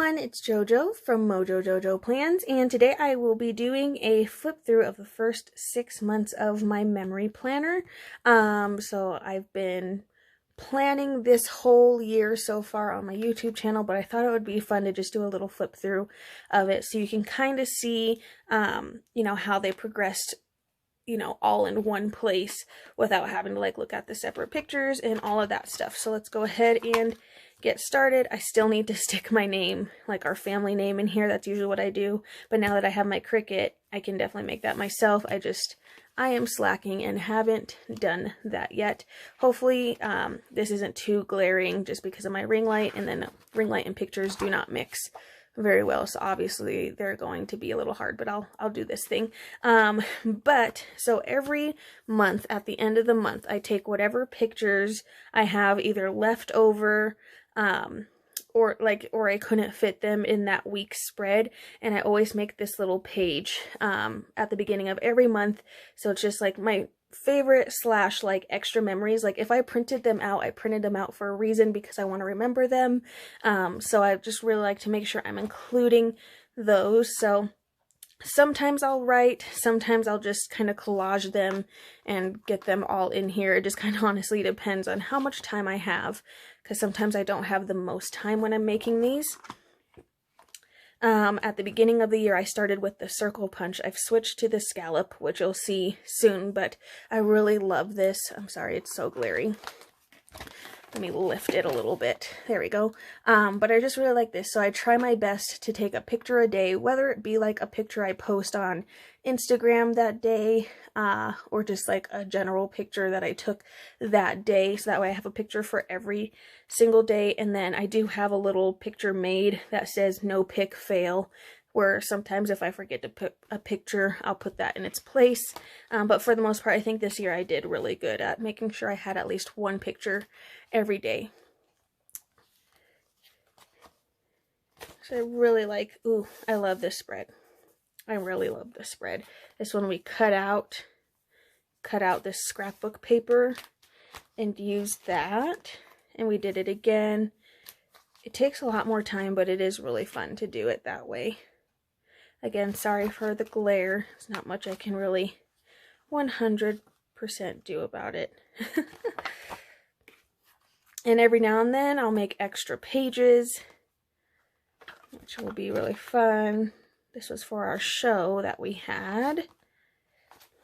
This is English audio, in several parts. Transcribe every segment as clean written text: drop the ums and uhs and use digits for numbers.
everyone, it's JoJo from Mojo JoJo Plans, and today I will be doing a flip through of the first 6 months of my memory planner. So I've been planning this whole year so far on my YouTube channel, but I thought it would be fun to just do a little flip through of it so you can kind of see, how they progressed, all in one place without having to look at the separate pictures and all of that stuff. So let's go ahead and get started. I still need to stick my name, our family name in here. That's usually what I do. But now that I have my Cricut, I can definitely make that myself. I am slacking and haven't done that yet. Hopefully this isn't too glaring just because of my ring light, and then ring light and pictures do not mix very well, so obviously they're going to be a little hard, but I'll do this thing. So every month, at the end of the month, I take whatever pictures I have either left over, or I couldn't fit them in that week's spread, and I always make this little page at the beginning of every month. So it's just my favorite / extra memories. If I printed them out, I printed them out for a reason, because I want to remember them. So I just really like to make sure I'm including those. So sometimes I'll write, sometimes I'll just kind of collage them and get them all in here. It just kind of honestly depends on how much time I have, because sometimes I don't have the most time when I'm making these. At the beginning of the year, I started with the circle punch. I've switched to the scallop, which you'll see soon, but I really love this. I'm sorry, it's so glary. Let me lift it a little bit. There we go. But I just really like this. So I try my best to take a picture a day, whether it be a picture I post on Instagram that day, or just a general picture that I took that day. So that way I have a picture for every single day. And then I do have a little picture made that says no pic fail, where sometimes if I forget to put a picture, I'll put that in its place. But for the most part, I think this year I did really good at making sure I had at least one picture every day. So I really I love this spread. I really love this spread. This one we cut out this scrapbook paper and used that. And we did it again. It takes a lot more time, but it is really fun to do it that way. Again, sorry for the glare. There's not much I can really 100% do about it. And every now and then I'll make extra pages, which will be really fun. This was for our show that we had.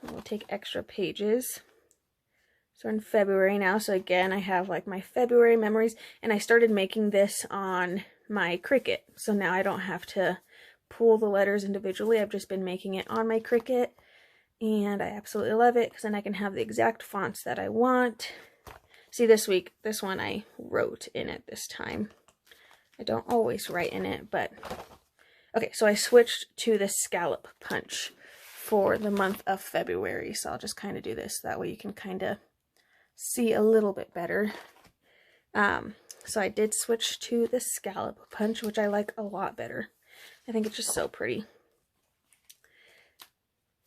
We'll take extra pages. So we're in February now, so again, I have my February memories, and I started making this on my Cricut. So now I don't have to pull the letters individually. I've just been making it on my Cricut, and I absolutely love it, because then I can have the exact fonts that I want. See, this one I wrote in it this time. I don't always write in it, but okay, so I switched to the scallop punch for the month of February. So I'll just kind of do this. That way you can kind of see a little bit better. So I did switch to the scallop punch, which I like a lot better. I think it's just so pretty.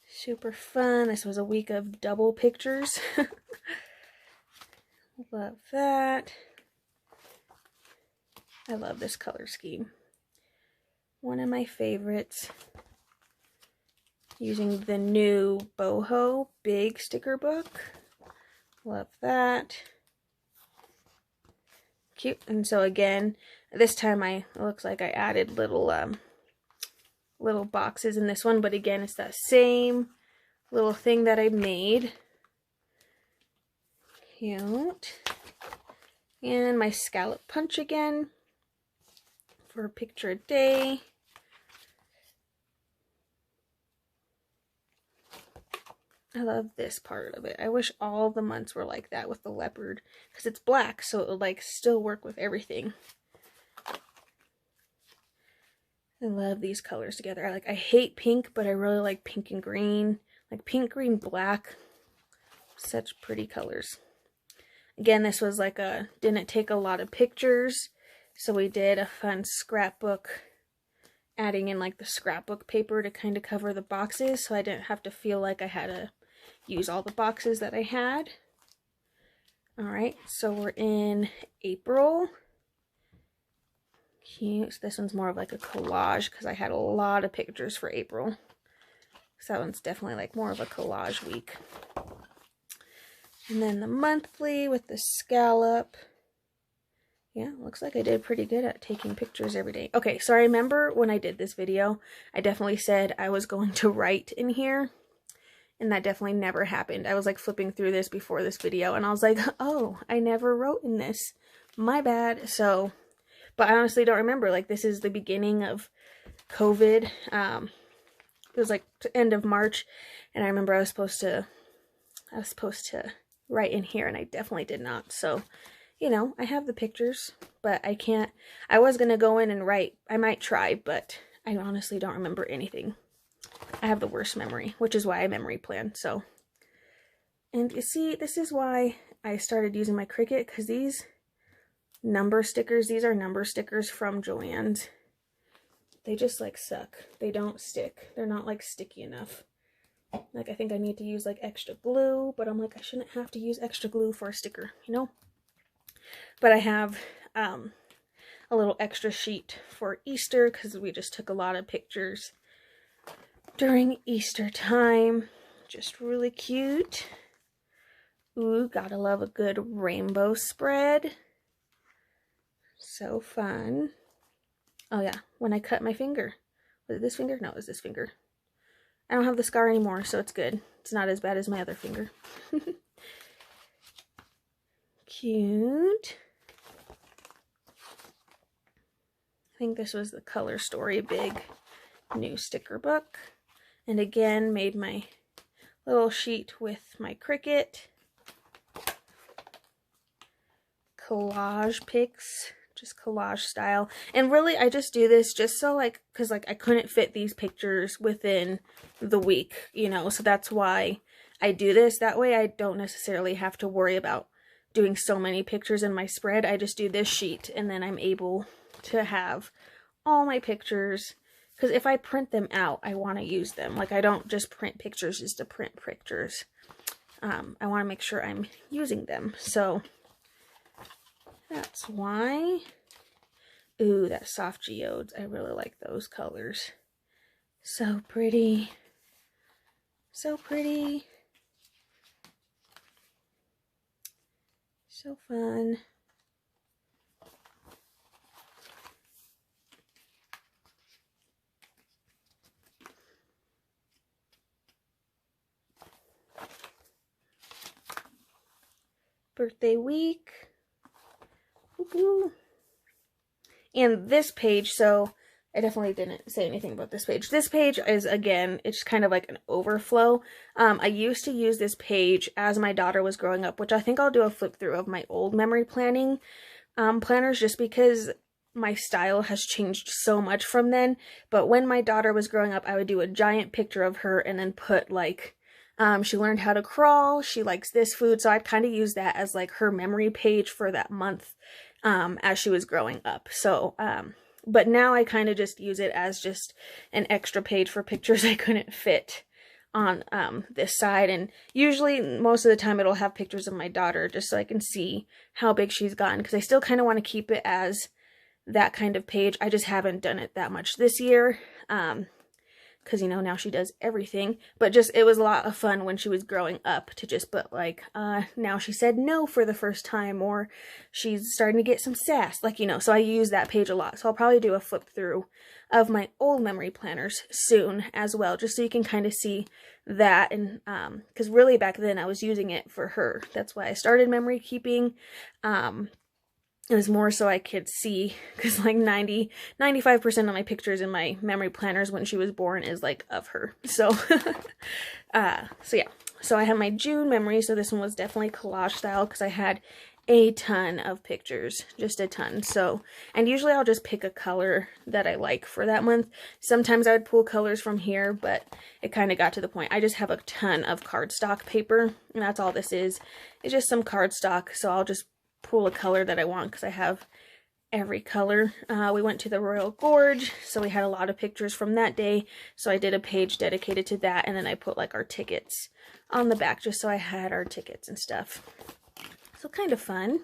Super fun. This was a week of double pictures. Love that. I love this color scheme. One of my favorites. Using the new Boho big sticker book. Love that. Cute. And so again, this time it looks like I added little boxes in this one, but again, it's that same little thing that I made. Cute. And my scallop punch again for a picture a day. I love this part of it. I wish all the months were like that with the leopard, because it's black, so it would still work with everything. I love these colors together. I hate pink, but I really like pink and green. Pink, green, black. Such pretty colors. Again, this was didn't take a lot of pictures, so we did a fun scrapbook, adding in the scrapbook paper to kind of cover the boxes, so I didn't have to feel like I had to use all the boxes that I had. Alright, so we're in April. Cute. So this one's more of like a collage because I had a lot of pictures for April. So that one's definitely like more of a collage week. And then the monthly with the scallop. Yeah, looks like I did pretty good at taking pictures every day. Okay, so I remember when I did this video, I definitely said I was going to write in here. And that definitely never happened. I was like flipping through this before this video and I was like, oh, I never wrote in this. My bad. So, but I honestly don't remember. Like, this is the beginning of COVID. It was like the end of March. And I remember I was supposed to write in here and I definitely did not. So, you know, I have the pictures, but I was going to go in and write. I might try, but I honestly don't remember anything. I have the worst memory, which is why I memory plan. So, and you see, this is why I started using my Cricut, because these number stickers, these are number stickers from Joann's. They just like suck. They don't stick. They're not like sticky enough. Like, I think I need to use like extra glue, but I'm like, I shouldn't have to use extra glue for a sticker, you know? But I have a little extra sheet for Easter because we just took a lot of pictures during Easter time. Just really cute. Ooh, gotta love a good rainbow spread. So fun. Oh yeah, when I cut my finger. Was it this finger? No, it was this finger. I don't have the scar anymore, so it's good. It's not as bad as my other finger. Cute. I think this was the Color Story Big new sticker book. And again, made my little sheet with my Cricut. Collage pics, just collage style. And really, I just do this just so like, because like I couldn't fit these pictures within the week, you know, so that's why I do this. That way I don't necessarily have to worry about doing so many pictures in my spread. I just do this sheet and then I'm able to have all my pictures. Because if I print them out, I want to use them. Like, I don't just print pictures just to print pictures. I want to make sure I'm using them. So, that's why. Ooh, that soft geodes. I really like those colors. So pretty. So pretty. So fun. Birthday week. Woo-hoo. And this page, so I definitely didn't say anything about this page. This page is, again, it's kind of like an overflow. I used to use this page as my daughter was growing up, which I think I'll do a flip through of my old memory planning planners, just because my style has changed so much from then. But when my daughter was growing up, I would do a giant picture of her and then put like, she learned how to crawl, she likes this food, so I'd kind of use that as like her memory page for that month as she was growing up. So, but now I kind of just use it as just an extra page for pictures I couldn't fit on this side. And usually, most of the time, it'll have pictures of my daughter just so I can see how big she's gotten, because I still kind of want to keep it as that kind of page. I just haven't done it that much this year. Because, you know, now she does everything. But just, it was a lot of fun when she was growing up to just put, like, now she said no for the first time, or she's starting to get some sass. Like, you know, so I use that page a lot. So I'll probably do a flip through of my old memory planners soon as well, just so you can kind of see that. And, because really back then I was using it for her. That's why I started memory keeping. It was more so I could see, because like 95% of my pictures in my memory planners when she was born is like of her. So, so yeah. So I have my June memory. So this one was definitely collage style because I had a ton of pictures, just a ton. So, and usually I'll just pick a color that I like for that month. Sometimes I would pull colors from here, but it kind of got to the point. I just have a ton of cardstock paper, and that's all this is. It's just some cardstock. So I'll just pull a color that I want because I have every color. We went to the Royal Gorge, so we had a lot of pictures from that day, so I did a page dedicated to that, and then I put like our tickets on the back just so I had our tickets and stuff. So kind of fun.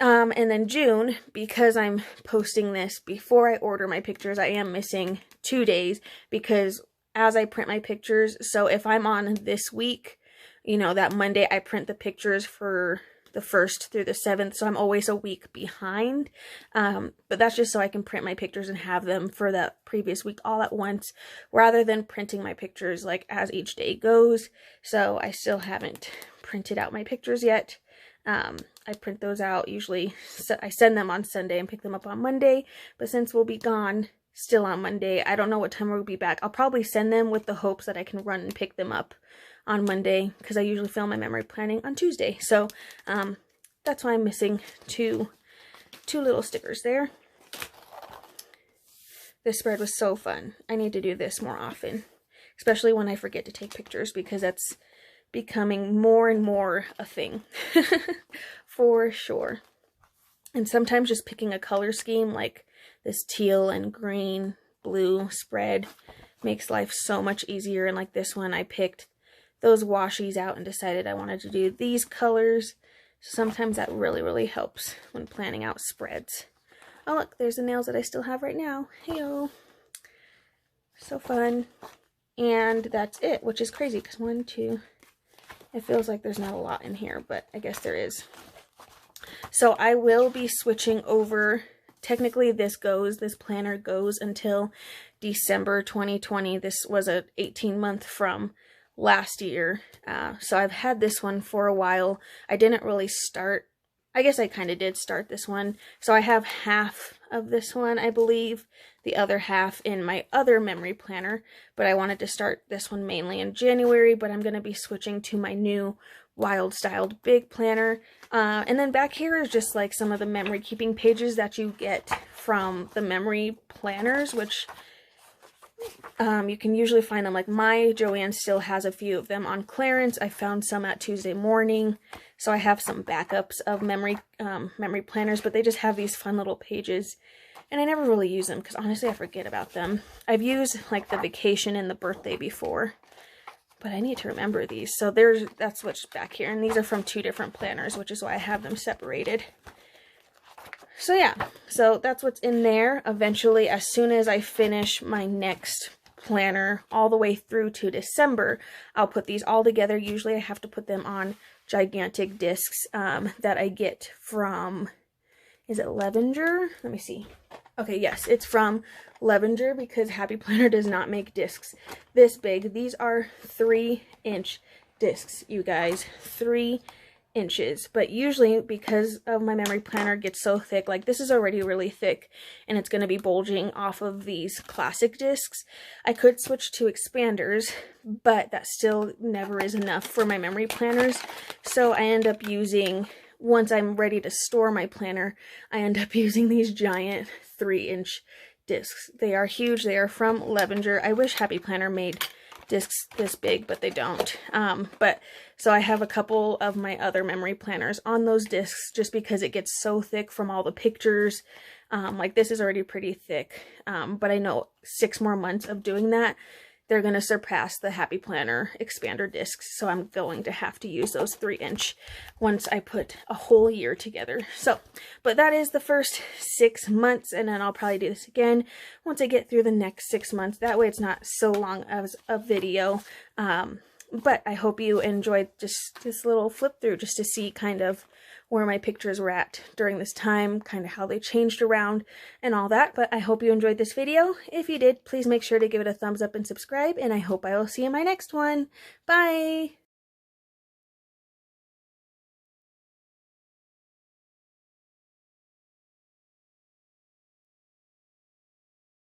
And then June, because I'm posting this before I order my pictures, I am missing 2 days because as I print my pictures, so if I'm on this week, you know, that Monday I print the pictures for the 1st through the 7th, so I'm always a week behind. But that's just so I can print my pictures and have them for that previous week all at once, rather than printing my pictures like as each day goes. So I still haven't printed out my pictures yet. I print those out usually, so I send them on Sunday and pick them up on Monday, but since we'll be gone still on Monday, I don't know what time we'll be back. I'll probably send them with the hopes that I can run and pick them up on Monday, because I usually film my memory planning on Tuesday. So that's why I'm missing two little stickers there. This spread was so fun. I need to do this more often, especially when I forget to take pictures, because that's becoming more and more a thing for sure. And sometimes just picking a color scheme like this teal and green, blue spread makes life so much easier. And like this one, I picked those washies out and decided I wanted to do these colors. Sometimes that really, really helps when planning out spreads. Oh look, there's the nails that I still have right now. Heyo. So fun. And that's it, which is crazy because 1, 2, it feels like there's not a lot in here, but I guess there is. So I will be switching over. Technically this planner goes until December 2020. This was a 18-month from last year. So I've had this one for a while. I didn't really start, I guess I kind of did start this one. So I have half of this one, I believe, the other half in my other memory planner, but I wanted to start this one mainly in January, but I'm going to be switching to my new wild styled big planner. And then back here is just like some of the memory keeping pages that you get from the memory planners, which you can usually find them. Like my Joanne still has a few of them on clearance. I found some at Tuesday morning, so I have some backups of memory planners, but they just have these fun little pages, and I never really use them because honestly I forget about them. I've used like the vacation and the birthday before, but I need to remember these. So that's what's back here, and these are from 2 different planners, which is why I have them separated. So yeah, so that's what's in there. Eventually, as soon as I finish my next planner all the way through to December, I'll put these all together. Usually I have to put them on gigantic discs that I get from, is it Levenger? Let me see. Okay, yes, it's from Levenger because Happy Planner does not make discs this big. These are 3-inch discs, you guys, 3 inches. But usually because of my memory planner gets so thick, like this is already really thick and it's going to be bulging off of these classic discs, I could switch to expanders, but that still never is enough for my memory planners. So I end up using, once I'm ready to store my planner, I end up using these giant 3-inch discs. They are huge. They are from Levenger. I wish Happy Planner made discs this big, but they don't. So I have a couple of my other memory planners on those discs just because it gets so thick from all the pictures. Like this is already pretty thick, but I know 6 more months of doing that, they're going to surpass the Happy Planner expander discs. So I'm going to have to use those 3-inch once I put a whole year together. So, but that is the first 6 months, and then I'll probably do this again once I get through the next 6 months. That way it's not so long as a video. But I hope you enjoyed just this little flip through just to see kind of where my pictures were at during this time, kind of how they changed around and all that. But I hope you enjoyed this video. If you did, please make sure to give it a thumbs up and subscribe, and I hope I will see you in my next one. Bye!